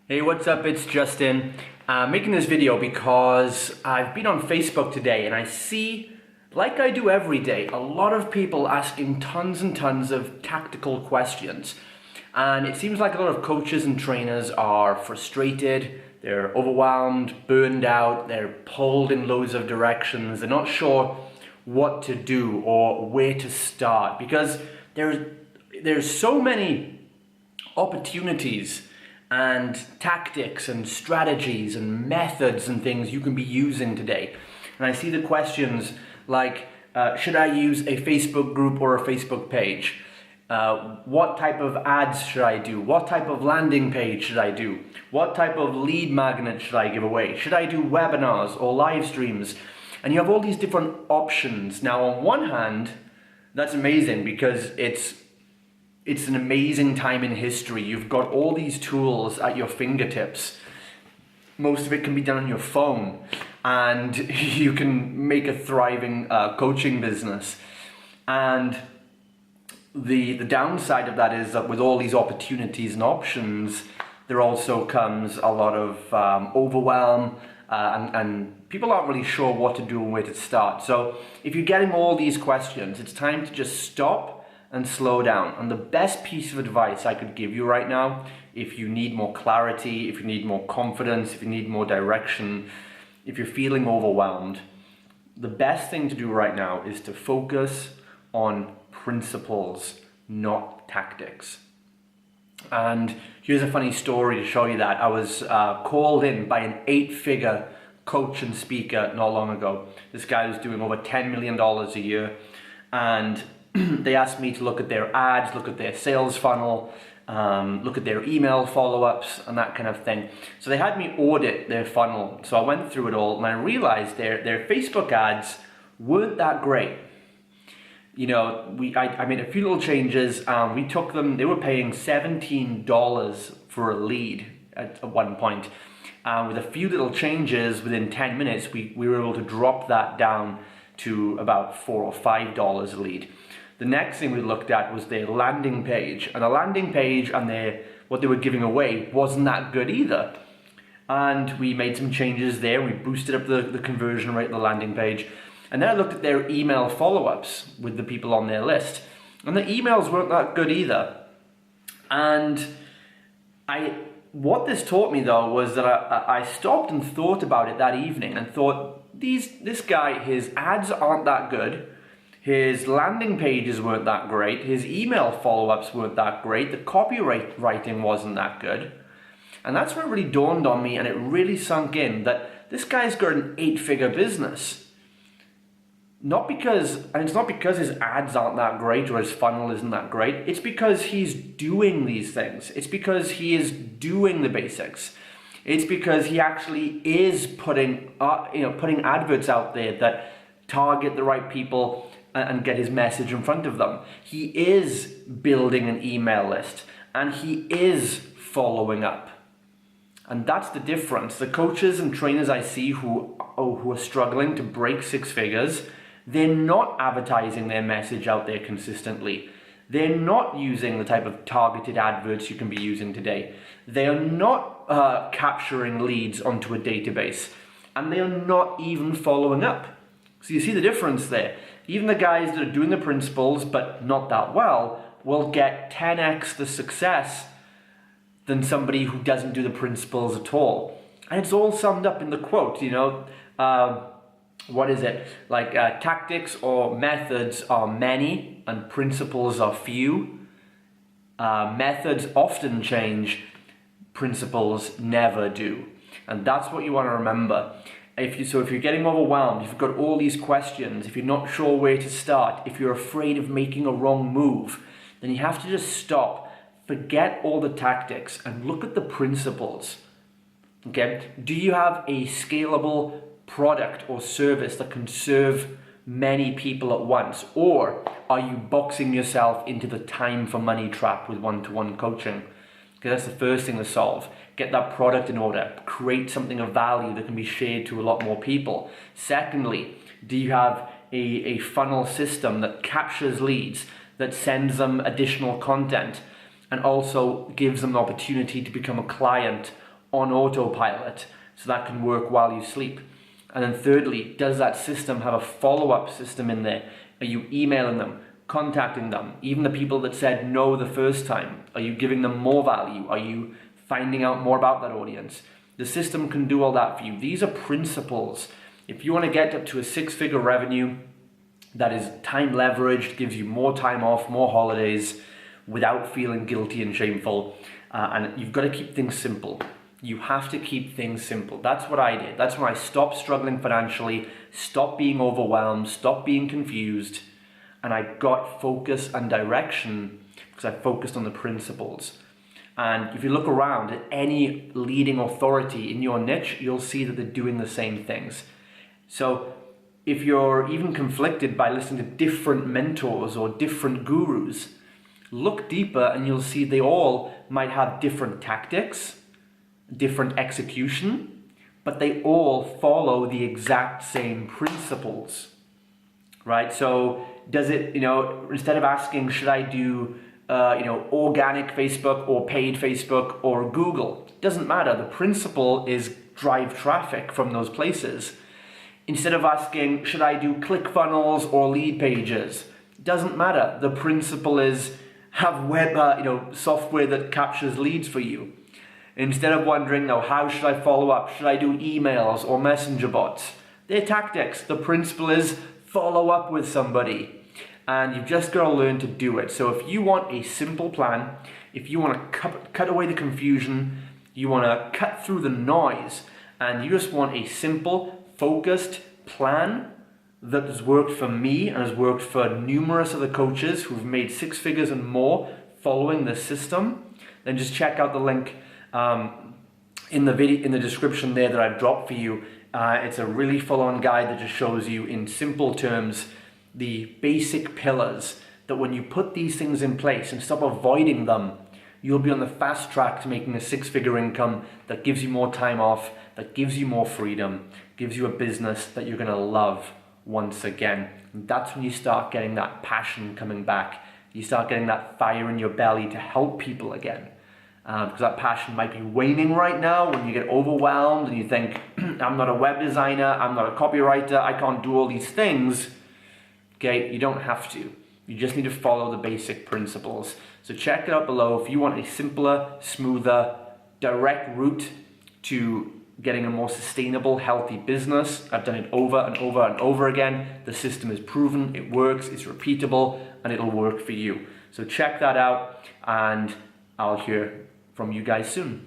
Hey, what's up? It's Justin. I'm making this video because I've been on Facebook today and I see, like I do every day, a lot of people asking tons and tons of tactical questions. And it seems like a lot of coaches and trainers are frustrated, they're overwhelmed, burned out, they're pulled in loads of directions, they're not sure what to do or where to start because there's so many opportunities and tactics and strategies and methods and things you can be using today. And I see the questions like, should I use a Facebook group or a Facebook page? What type of ads should I do? What type of landing page should I do? What type of lead magnet should I give away? Should I do webinars or live streams? And you have all these different options. Now, on one hand, that's amazing because it's an amazing time in history. You've got all these tools at your fingertips. Most of it can be done on your phone, and you can make a thriving coaching business. And the downside of that is that with all these opportunities and options, there also comes a lot of overwhelm, and people aren't really sure what to do and where to start. So if you're getting all these questions, it's time to just stop and slow down. And the best piece of advice I could give you right now, if you need more clarity, if you need more confidence, if you need more direction, if you're feeling overwhelmed, the best thing to do right now is to focus on principles, not tactics. And here's a funny story to show you that. I was called in by an 8-figure coach and speaker not long ago. This guy was doing over $10 million a year, and they asked me to look at their ads, look at their sales funnel, look at their email follow-ups and that kind of thing. So they had me audit their funnel. So I went through it all and I realized their Facebook ads weren't that great. You know, I made a few little changes. We took them, they were paying $17 for a lead at one point. With a few little changes within 10 minutes, we were able to drop that down to about $4 or $5 a lead. The next thing we looked at was their landing page, and the landing page and what they were giving away wasn't that good either. And we made some changes there. We boosted up the conversion rate of the landing page. And then I looked at their email follow-ups with the people on their list, and the emails weren't that good either. And what this taught me though was that I stopped and thought about it that evening and thought, this guy, his ads aren't that good. His landing pages weren't that great. His email follow-ups weren't that great. The copywriting wasn't that good. And that's when it really dawned on me, and it really sunk in that this guy's got an 8-figure business. It's not because his ads aren't that great or his funnel isn't that great. It's because he's doing these things. It's because he is doing the basics. It's because he actually is putting adverts out there that target the right people and get his message in front of them. He is building an email list and he is following up. And that's the difference. The coaches and trainers I see who are struggling to break 6 figures, they're not advertising their message out there consistently. They're not using the type of targeted adverts you can be using today. They are not capturing leads onto a database, and they are not even following up. So you see the difference there. Even the guys that are doing the principles but not that well will get 10x the success than somebody who doesn't do the principles at all. And it's all summed up in the quote, what is it? Like tactics or methods are many and principles are few. Methods often change, principles never do. And that's what you want to remember. If you're getting overwhelmed, if you've got all these questions, if you're not sure where to start, if you're afraid of making a wrong move, then you have to just stop, forget all the tactics, and look at the principles. Okay? Do you have a scalable product or service that can serve many people at once? Or are you boxing yourself into the time for money trap with one-to-one coaching? Because that's the first thing to solve. Get that product in order. Create something of value that can be shared to a lot more people. Secondly, do you have a funnel system that captures leads, that sends them additional content, and also gives them the opportunity to become a client on autopilot so that can work while you sleep? And then thirdly, does that system have a follow-up system in there? Are you emailing them, contacting them? Even the people that said no the first time, are you giving them more value? Are you finding out more about that audience? The system can do all that for you. These are principles. If you want to get up to a 6-figure revenue that is time leveraged, gives you more time off, more holidays, without feeling guilty and shameful, and you've got to keep things simple. You have to keep things simple. That's what I did. That's when I stopped struggling financially, stopped being overwhelmed, stopped being confused, and I got focus and direction because I focused on the principles. And if you look around at any leading authority in your niche, you'll see that they're doing the same things. So if you're even conflicted by listening to different mentors or different gurus, look deeper and you'll see they all might have different tactics, different execution, but they all follow the exact same principles, right? So does it, instead of asking, should I do, organic Facebook or paid Facebook or Google? Doesn't matter. The principle is drive traffic from those places. Instead of asking, should I do ClickFunnels or lead pages? Doesn't matter. The principle is have web, software that captures leads for you. Instead of wondering, how should I follow up? Should I do emails or messenger bots? They're tactics. The principle is follow up with somebody. And you've just got to learn to do it. So if you want a simple plan, if you want to cut away the confusion, you want to cut through the noise, and you just want a simple, focused plan that has worked for me and has worked for numerous other coaches who've made 6 figures and more following this system, then just check out the link in the description there that I've dropped for you. It's a really full-on guide that just shows you in simple terms the basic pillars that when you put these things in place and stop avoiding them, you'll be on the fast track to making a 6-figure income that gives you more time off, that gives you more freedom, gives you a business that you're going to love once again. And that's when you start getting that passion coming back. You start getting that fire in your belly to help people again. Because that passion might be waning right now when you get overwhelmed and you think, I'm not a web designer, I'm not a copywriter, I can't do all these things. Okay, you don't have to. You just need to follow the basic principles. So check it out below if you want a simpler, smoother, direct route to getting a more sustainable, healthy business. I've done it over and over and over again. The system is proven, it works, it's repeatable, and it'll work for you. So check that out, and I'll hear from you guys soon.